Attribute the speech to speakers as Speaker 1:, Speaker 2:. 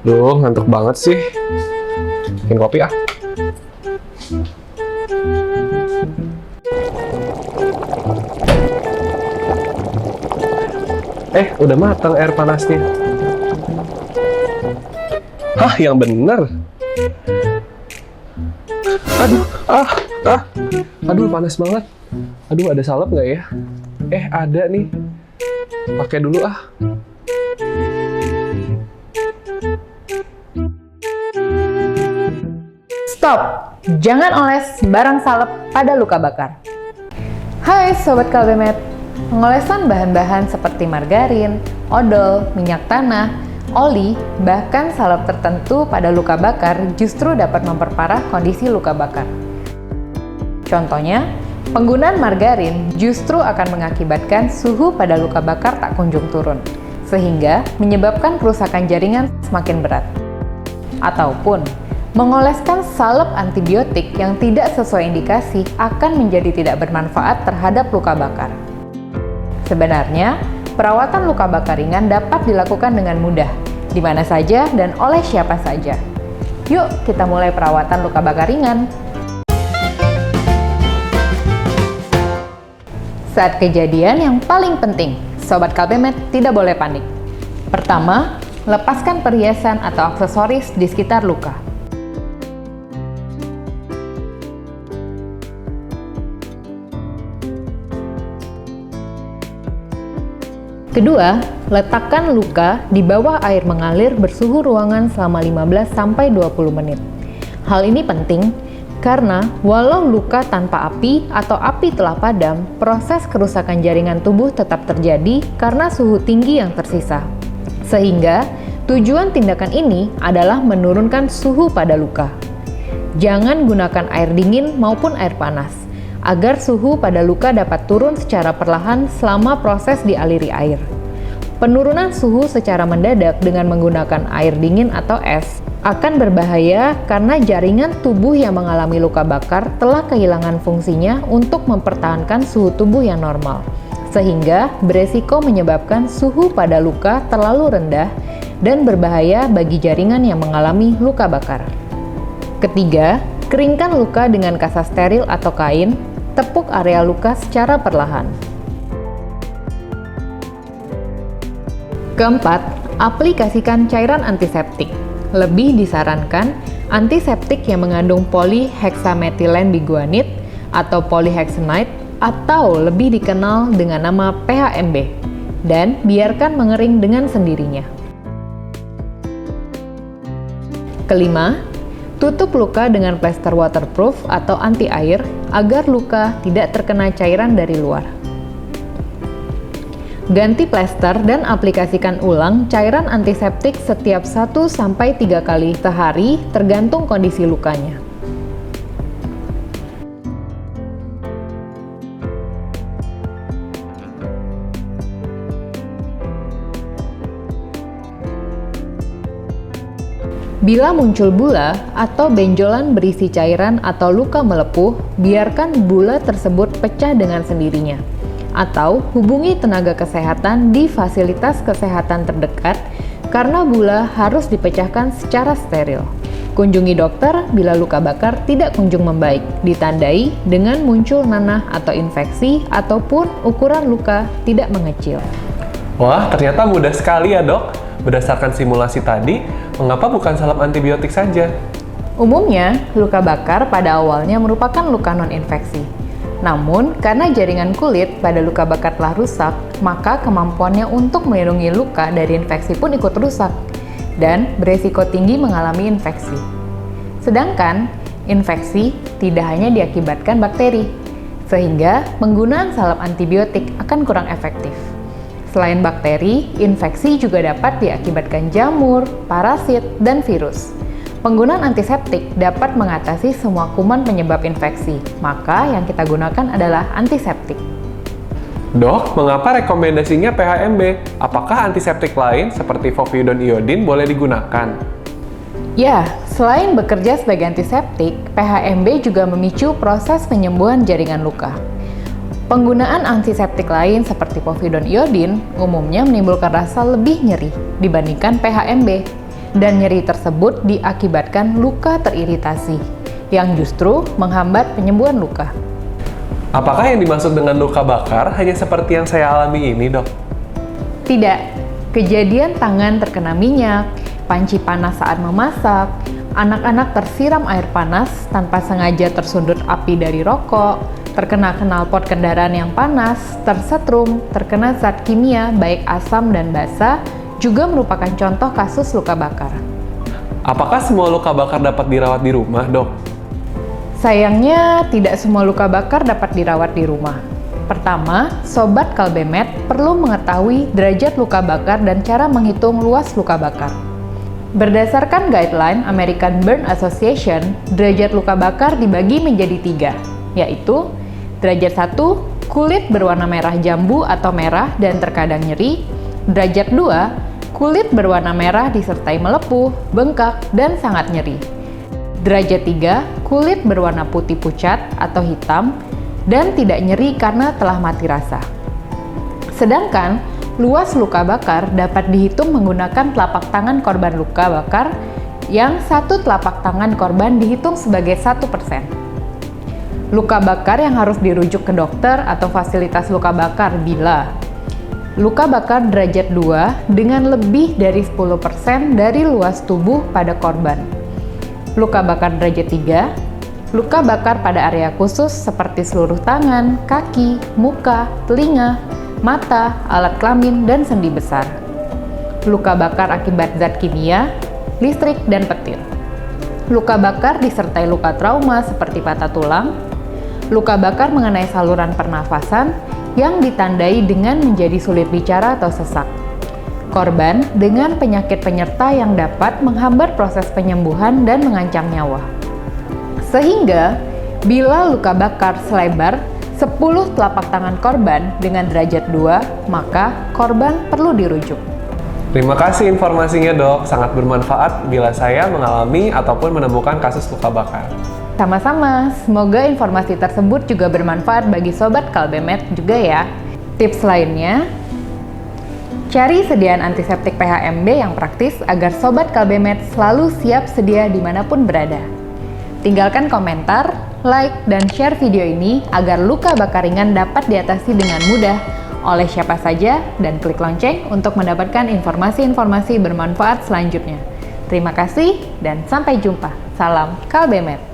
Speaker 1: Duh, ngantuk banget sih. Bikin kopi ah. Udah matang air panasnya. Hah, yang bener. Aduh, panas banget. Aduh, ada salep nggak ya? Ada nih. Pakai dulu ah.
Speaker 2: Stop! Jangan oles barang salep pada luka bakar. Hai Sobat Kalbemet, pengolesan bahan-bahan seperti margarin, odol, minyak tanah, oli, bahkan salep tertentu pada luka bakar justru dapat memperparah kondisi luka bakar. Contohnya, penggunaan margarin justru akan mengakibatkan suhu pada luka bakar tak kunjung turun, sehingga menyebabkan kerusakan jaringan semakin berat. Ataupun, mengoleskan salep antibiotik yang tidak sesuai indikasi akan menjadi tidak bermanfaat terhadap luka bakar. Sebenarnya, perawatan luka bakar ringan dapat dilakukan dengan mudah, di mana saja dan oleh siapa saja. Yuk, kita mulai perawatan luka bakar ringan. Saat kejadian yang paling penting, Sobat Kalbemet tidak boleh panik. Pertama, lepaskan perhiasan atau aksesoris di sekitar luka. Kedua, letakkan luka di bawah air mengalir bersuhu ruangan selama 15-20 menit. Hal ini penting karena walau luka tanpa api atau api telah padam, proses kerusakan jaringan tubuh tetap terjadi karena suhu tinggi yang tersisa. Sehingga, tujuan tindakan ini adalah menurunkan suhu pada luka. Jangan gunakan air dingin maupun air panas, agar suhu pada luka dapat turun secara perlahan selama proses dialiri air. Penurunan suhu secara mendadak dengan menggunakan air dingin atau es akan berbahaya karena jaringan tubuh yang mengalami luka bakar telah kehilangan fungsinya untuk mempertahankan suhu tubuh yang normal, sehingga beresiko menyebabkan suhu pada luka terlalu rendah dan berbahaya bagi jaringan yang mengalami luka bakar. Ketiga, keringkan luka dengan kasa steril atau kain. Tepuk area luka secara perlahan. Keempat, aplikasikan cairan antiseptik. Lebih disarankan antiseptik yang mengandung polyhexamethylene biguanide atau polyhexanide atau lebih dikenal dengan nama PHMB, dan biarkan mengering dengan sendirinya. Kelima, tutup luka dengan plester waterproof atau anti air agar luka tidak terkena cairan dari luar. Ganti plester dan aplikasikan ulang cairan antiseptik setiap 1-3 kali sehari tergantung kondisi lukanya. Bila muncul bula atau benjolan berisi cairan atau luka melepuh, biarkan bula tersebut pecah dengan sendirinya. Atau hubungi tenaga kesehatan di fasilitas kesehatan terdekat karena bula harus dipecahkan secara steril. Kunjungi dokter bila luka bakar tidak kunjung membaik, ditandai dengan muncul nanah atau infeksi ataupun ukuran luka tidak mengecil.
Speaker 1: Wah, ternyata mudah sekali ya dok. Berdasarkan simulasi tadi, mengapa bukan salep antibiotik saja?
Speaker 2: Umumnya, luka bakar pada awalnya merupakan luka non-infeksi. Namun, karena jaringan kulit pada luka bakar telah rusak, maka kemampuannya untuk melindungi luka dari infeksi pun ikut rusak, dan beresiko tinggi mengalami infeksi. Sedangkan, infeksi tidak hanya diakibatkan bakteri, sehingga penggunaan salep antibiotik akan kurang efektif. Selain bakteri, infeksi juga dapat diakibatkan jamur, parasit, dan virus. Penggunaan antiseptik dapat mengatasi semua kuman penyebab infeksi, maka yang kita gunakan adalah antiseptik.
Speaker 1: Dok, mengapa rekomendasinya PHMB? Apakah antiseptik lain seperti povidone iodin boleh digunakan?
Speaker 2: Ya, selain bekerja sebagai antiseptik, PHMB juga memicu proses penyembuhan jaringan luka. Penggunaan antiseptik lain seperti povidone iodin umumnya menimbulkan rasa lebih nyeri dibandingkan PHMB. dan nyeri tersebut diakibatkan luka teriritasi, yang justru menghambat penyembuhan luka.
Speaker 1: Apakah yang dimaksud dengan luka bakar hanya seperti yang saya alami ini, Dok?
Speaker 2: Tidak, kejadian tangan terkena minyak, panci panas saat memasak, anak-anak tersiram air panas tanpa sengaja tersundut api dari rokok, terkena knalpot kendaraan yang panas, tersetrum, terkena zat kimia baik asam dan basa, juga merupakan contoh kasus luka bakar.
Speaker 1: Apakah semua luka bakar dapat dirawat di rumah, Dok?
Speaker 2: Sayangnya, tidak semua luka bakar dapat dirawat di rumah. Pertama, Sobat Kalbemet perlu mengetahui derajat luka bakar dan cara menghitung luas luka bakar. Berdasarkan guideline American Burn Association, derajat luka bakar dibagi menjadi 3, yaitu derajat 1, kulit berwarna merah jambu atau merah dan terkadang nyeri. Derajat 2, kulit berwarna merah disertai melepuh, bengkak, dan sangat nyeri. Derajat 3, kulit berwarna putih pucat atau hitam dan tidak nyeri karena telah mati rasa. Sedangkan, luas luka bakar dapat dihitung menggunakan telapak tangan korban luka bakar yang satu telapak tangan korban dihitung sebagai 1%. Luka bakar yang harus dirujuk ke dokter atau fasilitas luka bakar bila luka bakar derajat 2 dengan lebih dari 10% dari luas tubuh pada korban. Luka bakar derajat 3, luka bakar pada area khusus seperti seluruh tangan, kaki, muka, telinga, mata, alat kelamin, dan sendi besar. Luka bakar akibat zat kimia, listrik, dan petir. Luka bakar disertai luka trauma seperti patah tulang. Luka bakar mengenai saluran pernafasan yang ditandai dengan menjadi sulit bicara atau sesak. Korban dengan penyakit penyerta yang dapat menghambat proses penyembuhan dan mengancam nyawa. Sehingga, bila luka bakar selebar 10 telapak tangan korban dengan derajat 2, maka korban perlu dirujuk.
Speaker 1: Terima kasih informasinya, Dok. Sangat bermanfaat bila saya mengalami ataupun menemukan kasus luka bakar.
Speaker 2: Sama-sama, semoga informasi tersebut juga bermanfaat bagi Sobat Kalbemet juga ya. Tips lainnya, cari sediaan antiseptik PHMB yang praktis agar Sobat Kalbemet selalu siap sedia dimanapun berada. Tinggalkan komentar, like, dan share video ini agar luka bakar ringan dapat diatasi dengan mudah oleh siapa saja dan klik lonceng untuk mendapatkan informasi-informasi bermanfaat selanjutnya. Terima kasih dan sampai jumpa. Salam Kalbemet.